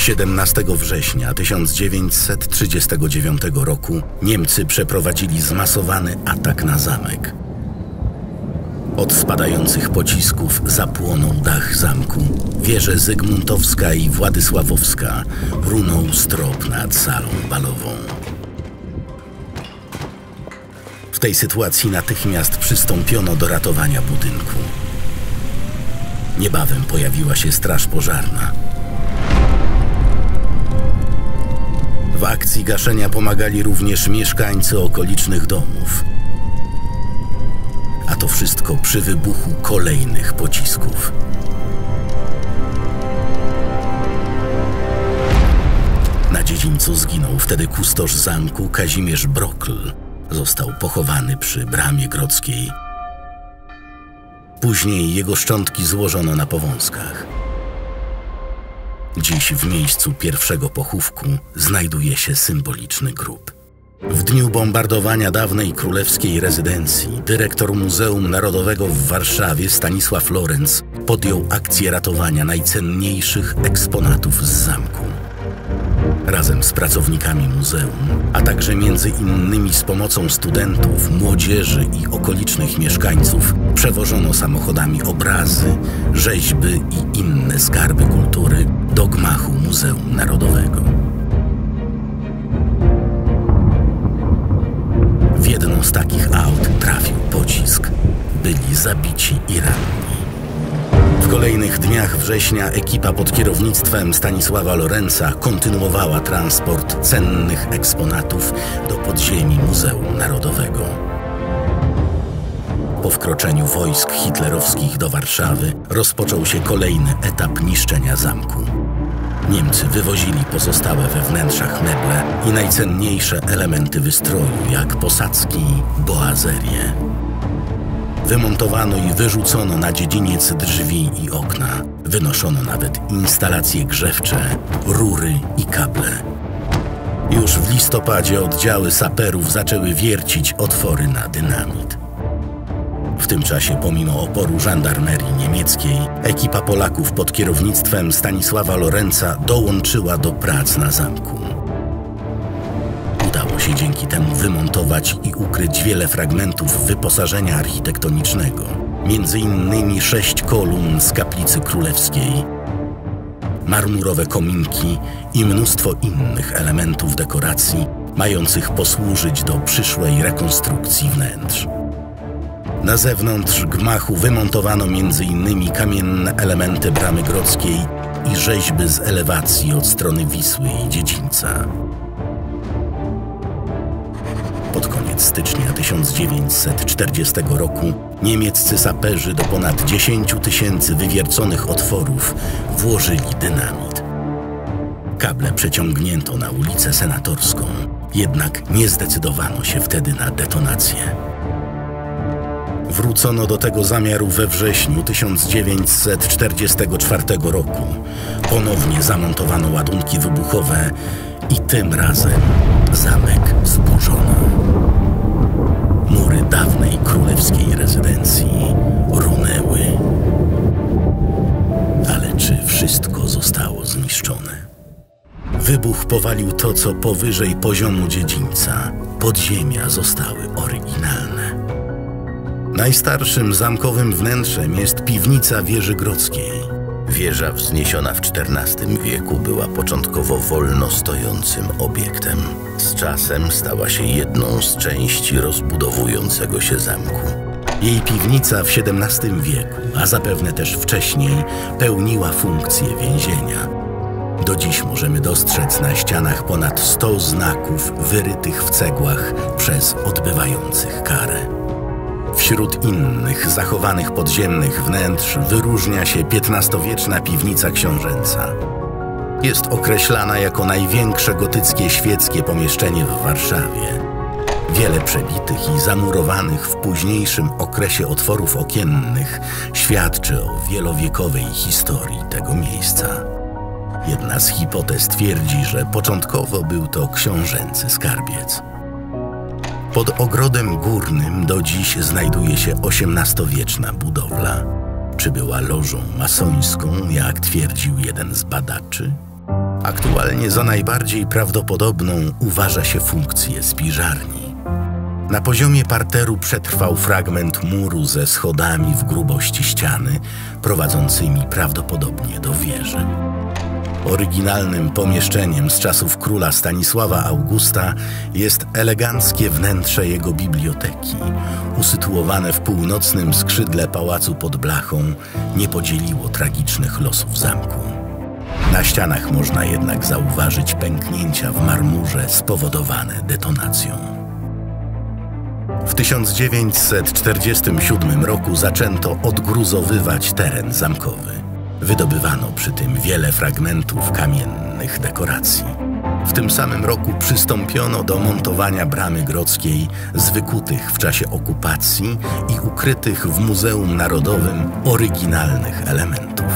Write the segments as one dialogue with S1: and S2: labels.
S1: 17 września 1939 roku Niemcy przeprowadzili zmasowany atak na zamek. Od spadających pocisków zapłonął dach zamku. Wieże Zygmuntowska i Władysławowska runął strop nad salą balową. W tej sytuacji natychmiast przystąpiono do ratowania budynku. Niebawem pojawiła się straż pożarna. W akcji gaszenia pomagali również mieszkańcy okolicznych domów. A to wszystko przy wybuchu kolejnych pocisków. Na dziedzińcu zginął wtedy kustosz zamku Kazimierz Brokl. Został pochowany przy Bramie Grodzkiej. Później jego szczątki złożono na Powązkach. Dziś w miejscu pierwszego pochówku znajduje się symboliczny grób. W dniu bombardowania dawnej królewskiej rezydencji dyrektor Muzeum Narodowego w Warszawie Stanisław Lorenz podjął akcję ratowania najcenniejszych eksponatów z zamku. Razem z pracownikami muzeum, a także między innymi z pomocą studentów, młodzieży i okolicznych mieszkańców przewożono samochodami obrazy, rzeźby i inne skarby kultury do gmachu Muzeum Narodowego. W jedno z takich aut trafił pocisk. Byli zabici i ranni. W kolejnych dniach września ekipa pod kierownictwem Stanisława Lorenza kontynuowała transport cennych eksponatów do podziemi Muzeum Narodowego. Po wkroczeniu wojsk hitlerowskich do Warszawy rozpoczął się kolejny etap niszczenia zamku. Niemcy wywozili pozostałe we wnętrzach meble i najcenniejsze elementy wystroju, jak posadzki, boazerie. Wymontowano i wyrzucono na dziedziniec drzwi i okna. Wynoszono nawet instalacje grzewcze, rury i kable. Już w listopadzie oddziały saperów zaczęły wiercić otwory na dynamit. W tym czasie, pomimo oporu żandarmerii niemieckiej, ekipa Polaków pod kierownictwem Stanisława Lorenza dołączyła do prac na zamku. Udało się dzięki temu wymontować i ukryć wiele fragmentów wyposażenia architektonicznego, między innymi 6 kolumn z Kaplicy Królewskiej, marmurowe kominki i mnóstwo innych elementów dekoracji mających posłużyć do przyszłej rekonstrukcji wnętrz. Na zewnątrz gmachu wymontowano m.in. kamienne elementy Bramy Grodzkiej i rzeźby z elewacji od strony Wisły i dziedzińca. Pod koniec stycznia 1940 roku niemieccy saperzy do ponad 10 000 wywierconych otworów włożyli dynamit. Kable przeciągnięto na ulicę Senatorską, jednak nie zdecydowano się wtedy na detonację. Wrócono do tego zamiaru we wrześniu 1944 roku. Ponownie zamontowano ładunki wybuchowe i tym razem zamek zburzono. Mury dawnej królewskiej rezydencji runęły. Ale czy wszystko zostało zniszczone? Wybuch powalił to, co powyżej poziomu dziedzińca. Podziemia zostały oryginalne. Najstarszym zamkowym wnętrzem jest piwnica wieży grodzkiej. Wieża wzniesiona w XIV wieku była początkowo wolno stojącym obiektem. Z czasem stała się jedną z części rozbudowującego się zamku. Jej piwnica w XVII wieku, a zapewne też wcześniej, pełniła funkcję więzienia. Do dziś możemy dostrzec na ścianach ponad 100 znaków wyrytych w cegłach przez odbywających karę. Wśród innych zachowanych podziemnych wnętrz wyróżnia się XV-wieczna piwnica książęca. Jest określana jako największe gotyckie świeckie pomieszczenie w Warszawie. Wiele przebitych i zamurowanych w późniejszym okresie otworów okiennych świadczy o wielowiekowej historii tego miejsca. Jedna z hipotez twierdzi, że początkowo był to książęcy skarbiec. Pod ogrodem górnym do dziś znajduje się XVIII-wieczna budowla. Czy była lożą masońską, jak twierdził jeden z badaczy? Aktualnie za najbardziej prawdopodobną uważa się funkcję spiżarni. Na poziomie parteru przetrwał fragment muru ze schodami w grubości ściany, prowadzącymi prawdopodobnie do wieży. Oryginalnym pomieszczeniem z czasów króla Stanisława Augusta jest eleganckie wnętrze jego biblioteki. Usytuowane w północnym skrzydle pałacu pod blachą, nie podzieliło tragicznych losów zamku. Na ścianach można jednak zauważyć pęknięcia w marmurze spowodowane detonacją. W 1947 roku zaczęto odgruzowywać teren zamkowy. Wydobywano przy tym wiele fragmentów kamiennych dekoracji. W tym samym roku przystąpiono do montowania bramy grodzkiej z wykutych w czasie okupacji i ukrytych w Muzeum Narodowym oryginalnych elementów.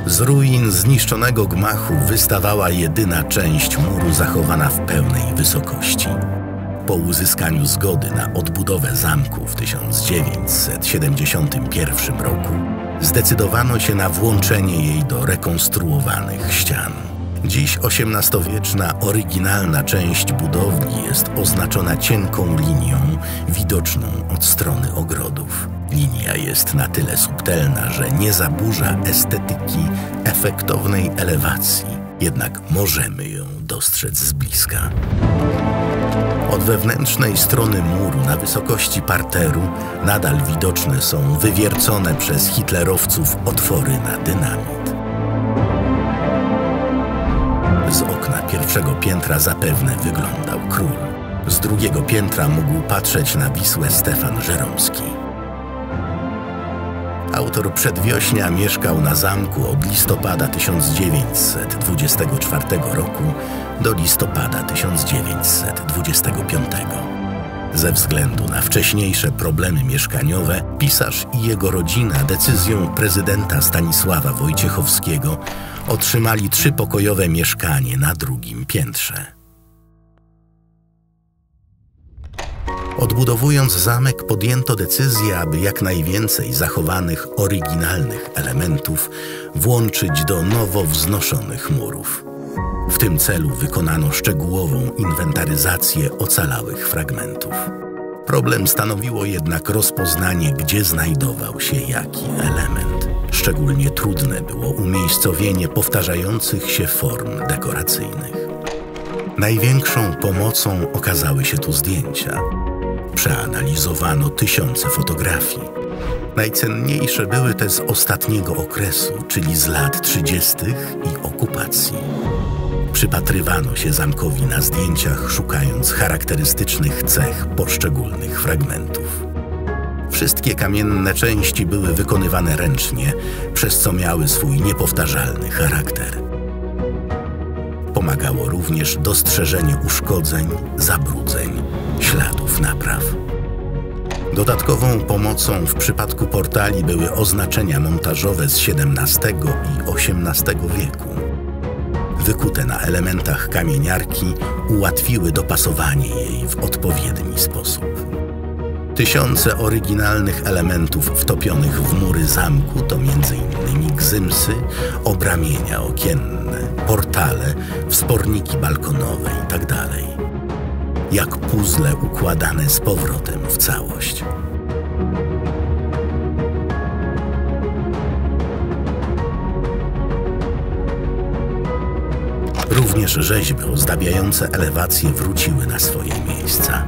S1: Z ruin zniszczonego gmachu wystawała jedyna część muru zachowana w pełnej wysokości. Po uzyskaniu zgody na odbudowę zamku w 1971 roku zdecydowano się na włączenie jej do rekonstruowanych ścian. Dziś XVIII-wieczna oryginalna część budowli jest oznaczona cienką linią widoczną od strony ogrodów. Linia jest na tyle subtelna, że nie zaburza estetyki efektownej elewacji, jednak możemy ją dostrzec z bliska. Od wewnętrznej strony muru na wysokości parteru nadal widoczne są wywiercone przez hitlerowców otwory na dynamit. Z okna pierwszego piętra zapewne wyglądał król. Z drugiego piętra mógł patrzeć na Wisłę Stefan Żeromski. Autor Przedwiośnia mieszkał na zamku od listopada 1924 roku do listopada 1925. Ze względu na wcześniejsze problemy mieszkaniowe, pisarz i jego rodzina decyzją prezydenta Stanisława Wojciechowskiego otrzymali trzypokojowe mieszkanie na drugim piętrze. Odbudowując zamek, podjęto decyzję, aby jak najwięcej zachowanych oryginalnych elementów włączyć do nowo wznoszonych murów. W tym celu wykonano szczegółową inwentaryzację ocalałych fragmentów. Problem stanowiło jednak rozpoznanie, gdzie znajdował się jaki element. Szczególnie trudne było umiejscowienie powtarzających się form dekoracyjnych. Największą pomocą okazały się tu zdjęcia. Przeanalizowano tysiące fotografii. Najcenniejsze były te z ostatniego okresu, czyli z lat 30. i okupacji. Przypatrywano się zamkowi na zdjęciach, szukając charakterystycznych cech poszczególnych fragmentów. Wszystkie kamienne części były wykonywane ręcznie, przez co miały swój niepowtarzalny charakter. Pomagało również dostrzeżenie uszkodzeń, zabrudzeń, śladów napraw. Dodatkową pomocą w przypadku portali były oznaczenia montażowe z XVII i XVIII wieku. Wykute na elementach kamieniarki ułatwiły dopasowanie jej w odpowiedni sposób. Tysiące oryginalnych elementów wtopionych w mury zamku to m.in. gzymsy, obramienia okienne, portale, wsporniki balkonowe itd. Jak puzzle układane z powrotem w całość. Również rzeźby ozdabiające elewacje wróciły na swoje miejsca.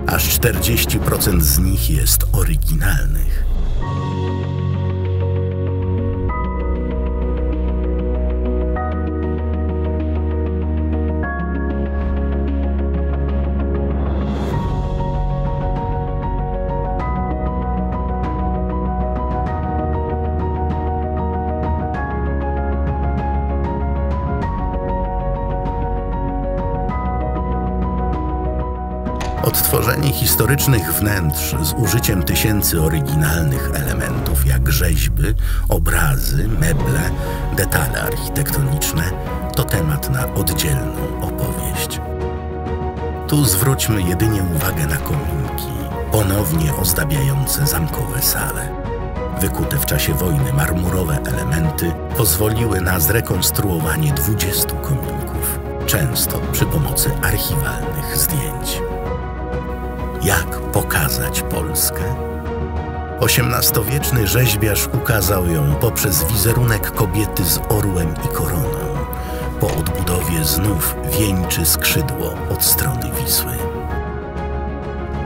S1: Aż 40% z nich jest oryginalnych. Odtworzenie historycznych wnętrz z użyciem tysięcy oryginalnych elementów jak rzeźby, obrazy, meble, detale architektoniczne to temat na oddzielną opowieść. Tu zwróćmy jedynie uwagę na kominki, ponownie ozdabiające zamkowe sale. Wykute w czasie wojny marmurowe elementy pozwoliły na zrekonstruowanie 20 kominków, często przy pomocy archiwalnych zdjęć. Jak pokazać Polskę? XVIII rzeźbiarz ukazał ją poprzez wizerunek kobiety z orłem i koroną. Po odbudowie znów wieńczy skrzydło od strony Wisły.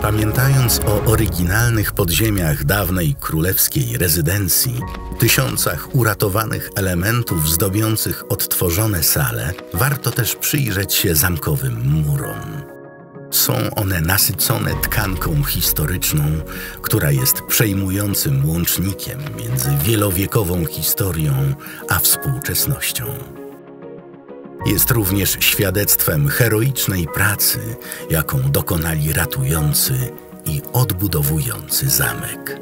S1: Pamiętając o oryginalnych podziemiach dawnej królewskiej rezydencji, tysiącach uratowanych elementów zdobiących odtworzone sale, warto też przyjrzeć się zamkowym murom. Są one nasycone tkanką historyczną, która jest przejmującym łącznikiem między wielowiekową historią a współczesnością. Jest również świadectwem heroicznej pracy, jaką dokonali ratujący i odbudowujący zamek.